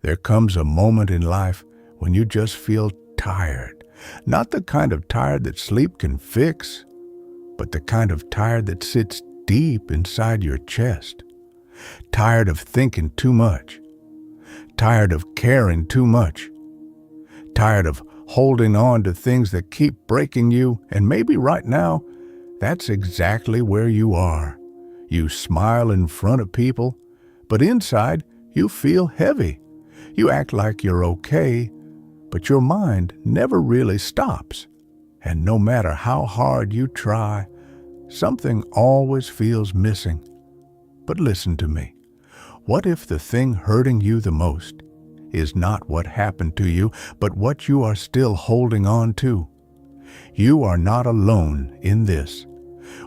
There comes a moment in life when you just feel tired. Not the kind of tired that sleep can fix, but the kind of tired that sits deep inside your chest. Tired of thinking too much. Tired of caring too much. Tired of holding on to things that keep breaking you, and maybe right now, that's exactly where you are. You smile in front of people, but inside you feel heavy. You act like you're okay, but your mind never really stops. And no matter how hard you try, something always feels missing. But listen to me. What if the thing hurting you the most is not what happened to you, but what you are still holding on to? You are not alone in this.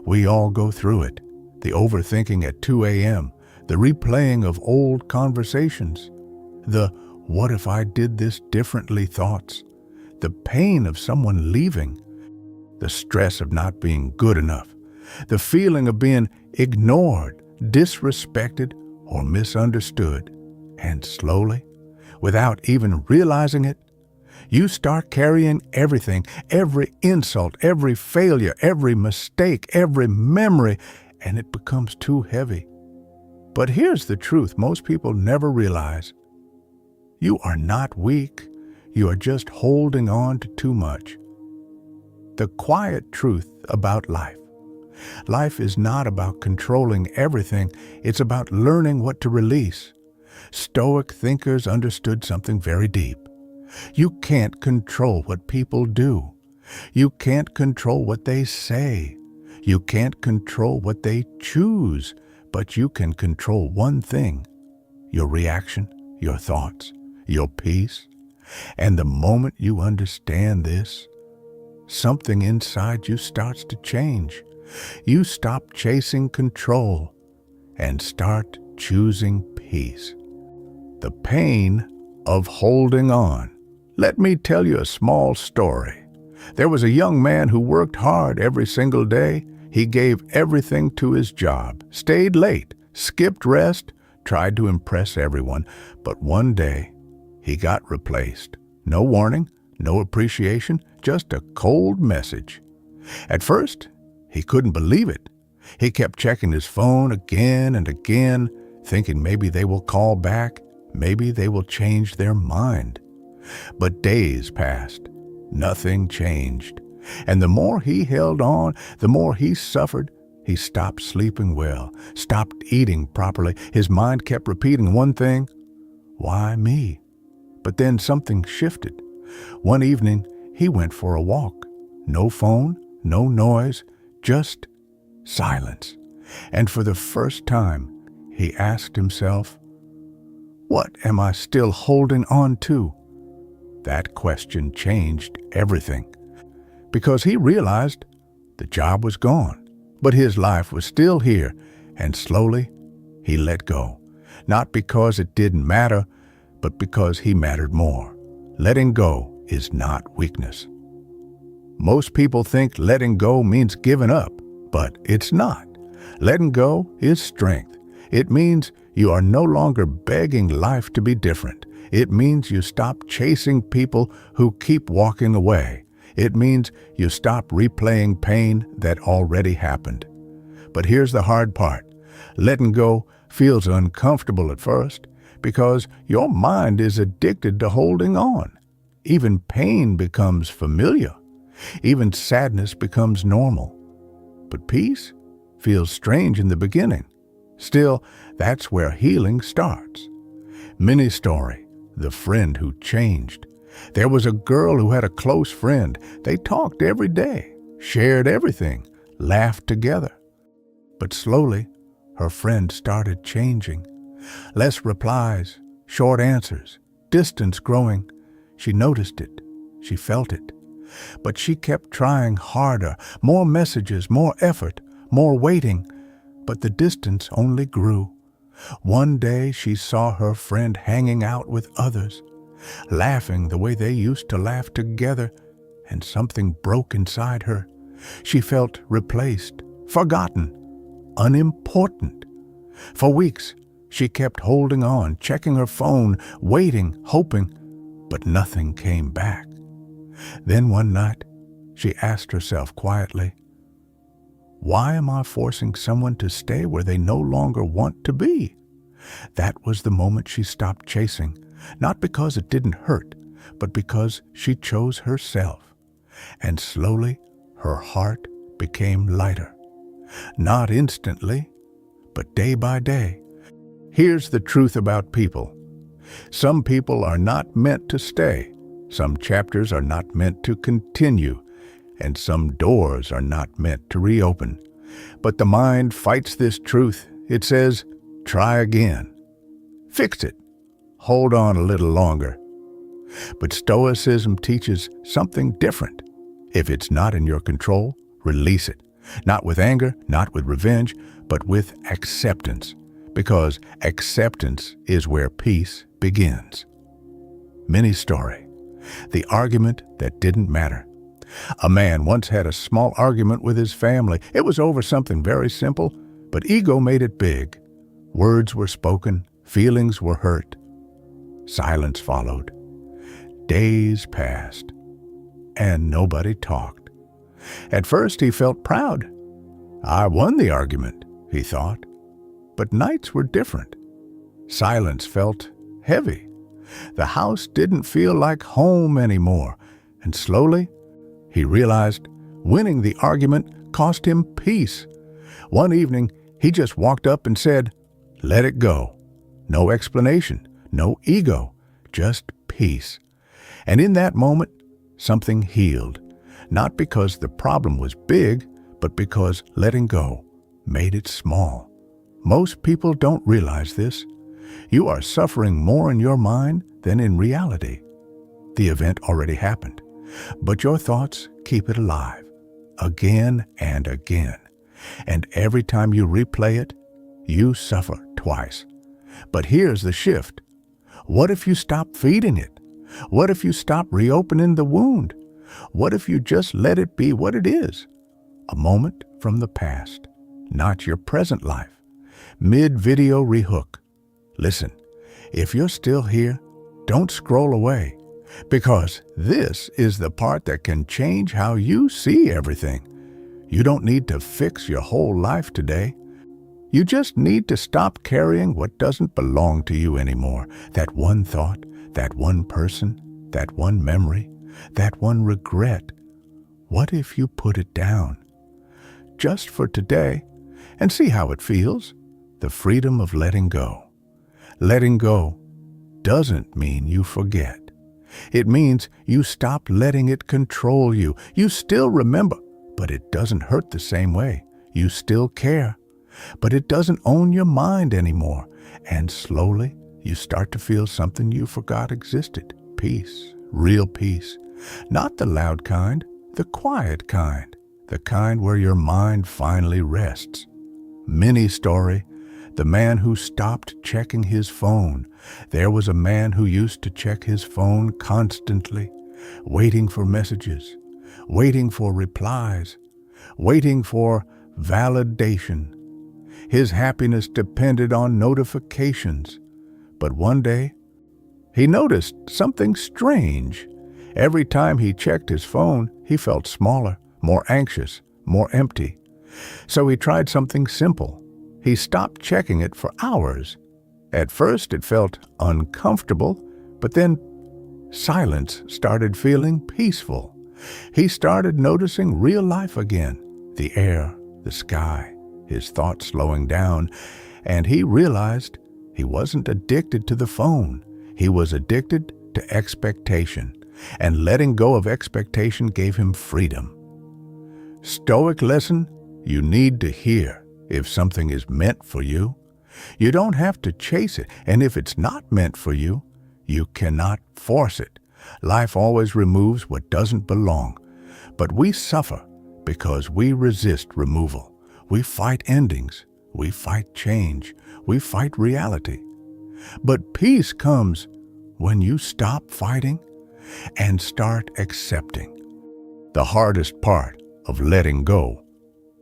We all go through it. The overthinking at 2 a.m., the replaying of old conversations, the "what if I did this differently" thoughts, the pain of someone leaving, the stress of not being good enough, the feeling of being ignored, disrespected, or misunderstood. And slowly, without even realizing it, you start carrying everything, every insult, every failure, every mistake, every memory, and it becomes too heavy. But here's the truth most people never realize. You are not weak. You are just holding on to too much. The quiet truth about life. Life is not about controlling everything. It's about learning what to release. Stoic thinkers understood something very deep. You can't control what people do. You can't control what they say. You can't control what they choose, but you can control one thing: your reaction, your thoughts, your peace. And the moment you understand this, something inside you starts to change. You stop chasing control and start choosing peace. The pain of holding on. Let me tell you a small story. There was a young man who worked hard every single day. He gave everything to his job, stayed late, skipped rest, tried to impress everyone. But one day, he got replaced. No warning, no appreciation, just a cold message. At first, he couldn't believe it. He kept checking his phone again and again, thinking maybe they will call back, maybe they will change their mind. But days passed. Nothing changed. And the more he held on, the more he suffered. He stopped sleeping well, stopped eating properly. His mind kept repeating one thing: why me? But then something shifted. One evening, he went for a walk. No phone, no noise, just silence. And for the first time, he asked himself, what am I still holding on to? That question changed everything. Because he realized the job was gone, but his life was still here, and slowly he let go. Not because it didn't matter, but because he mattered more. Letting go is not weakness. Most people think letting go means giving up, but it's not. Letting go is strength. It means you are no longer begging life to be different. It means you stop chasing people who keep walking away. It means you stop replaying pain that already happened. But here's the hard part. Letting go feels uncomfortable at first because your mind is addicted to holding on. Even pain becomes familiar. Even sadness becomes normal. But peace feels strange in the beginning. Still, that's where healing starts. Mini story, the friend who changed. There was a girl who had a close friend. They talked every day, shared everything, laughed together. But slowly, her friend started changing. Less replies, short answers, distance growing. She noticed it. She felt it. But she kept trying harder, more messages, more effort, more waiting. But the distance only grew. One day she saw her friend hanging out with others, laughing the way they used to laugh together, and something broke inside her. She felt replaced, forgotten, unimportant. For weeks, She kept holding on, checking her phone, waiting, hoping, but nothing came back. Then one night, she asked herself quietly, "Why am I forcing someone to stay where they no longer want to be?" That was the moment she stopped chasing, not because it didn't hurt, but because she chose herself. And slowly, her heart became lighter. Not instantly, but day by day. Here's the truth about people. Some people are not meant to stay. Some chapters are not meant to continue. And some doors are not meant to reopen. But the mind fights this truth. It says, try again. Fix it. Hold on a little longer. But Stoicism teaches something different. If it's not in your control, release it. Not with anger, not with revenge, but with acceptance. Because acceptance is where peace begins. Mini story. The argument that didn't matter. A man once had a small argument with his family. It was over something very simple, but ego made it big. Words were spoken, feelings were hurt. Silence followed. Days passed, and nobody talked. At first he felt proud. I won the argument, he thought. But nights were different. Silence felt heavy. The house didn't feel like home anymore, and slowly he realized winning the argument cost him peace. One evening, he just walked up and said, "Let it go." No explanation, no ego, just peace. And in that moment, something healed. Not because the problem was big, but because letting go made it small. Most people don't realize this. You are suffering more in your mind than in reality. The event already happened, but your thoughts keep it alive, again and again. And every time you replay it, you suffer twice. But here's the shift. What if you stop feeding it? What if you stop reopening the wound? What if you just let it be what it is? A moment from the past, not your present life. Mid-video rehook. Listen, if you're still here, don't scroll away, because this is the part that can change how you see everything. You don't need to fix your whole life today. You just need to stop carrying what doesn't belong to you anymore. That one thought, that one person, that one memory, that one regret. What if you put it down? Just for today, and see how it feels. The freedom of letting go. Letting go doesn't mean you forget. It means you stop letting it control you. You still remember, but it doesn't hurt the same way. You still care, but it doesn't own your mind anymore. And slowly, you start to feel something you forgot existed. Peace, real peace. Not the loud kind, the quiet kind. The kind where your mind finally rests. Mini story. The man who stopped checking his phone. There was a man who used to check his phone constantly, waiting for messages, waiting for replies, waiting for validation. His happiness depended on notifications. But one day, he noticed something strange. Every time he checked his phone, he felt smaller, more anxious, more empty. So he tried something simple. He stopped checking it for hours. At first it felt uncomfortable, but then silence started feeling peaceful. He started noticing real life again, the air, the sky, his thoughts slowing down, and he realized he wasn't addicted to the phone. He was addicted to expectation, and letting go of expectation gave him freedom. Stoic lesson you need to hear. If something is meant for you, you don't have to chase it. And if it's not meant for you, you cannot force it. Life always removes what doesn't belong. But we suffer because we resist removal. We fight endings. We fight change. We fight reality. But peace comes when you stop fighting and start accepting. The hardest part of letting go.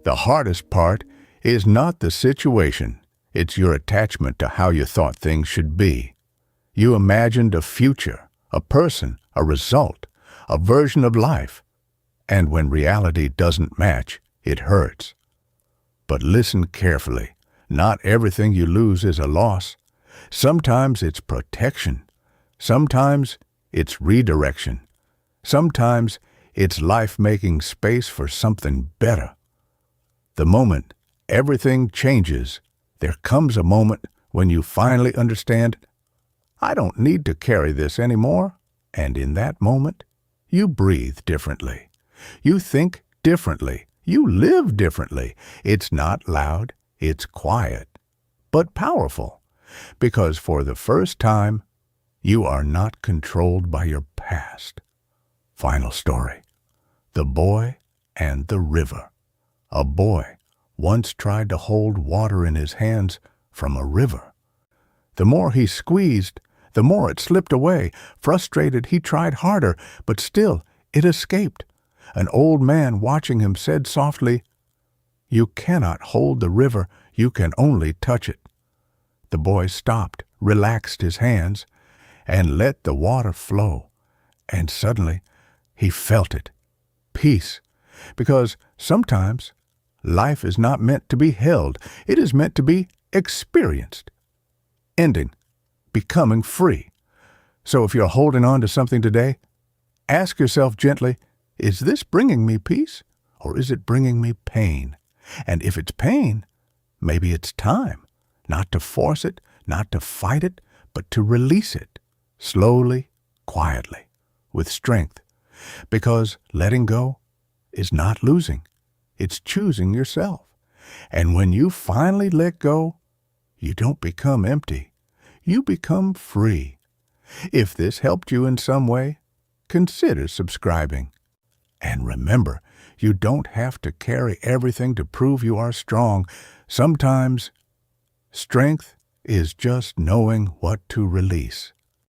The hardest part is not the situation, It's your attachment to how you thought things should be. You imagined a future, a person, a result, a version of life. And when reality doesn't match, it hurts. But listen carefully. Not everything you lose is a loss. Sometimes it's protection. Sometimes it's redirection. Sometimes it's life making space for something better. The moment everything changes, there comes a moment when you finally understand, I don't need to carry this anymore. And in that moment, you breathe differently. You think differently. You live differently. It's not loud, it's quiet, but powerful. Because for the first time, you are not controlled by your past. Final story. The Boy and the River. A boy once tried to hold water in his hands from a river. The more he squeezed, the more it slipped away. Frustrated, he tried harder, but still it escaped. An old man watching him said softly, You cannot hold the river, you can only touch it. The boy stopped, relaxed his hands, and let the water flow. And suddenly, he felt it. Peace. Because sometimes life is not meant to be held. It is meant to be experienced. Ending. Becoming free. So if you're holding on to something today, ask yourself gently, is this bringing me peace or is it bringing me pain? And if it's pain, maybe it's time not to force it, not to fight it, but to release it slowly, quietly, with strength. Because letting go is not losing. It's choosing yourself. And when you finally let go, you don't become empty. You become free. If this helped you in some way, consider subscribing. And remember, you don't have to carry everything to prove you are strong. Sometimes, strength is just knowing what to release.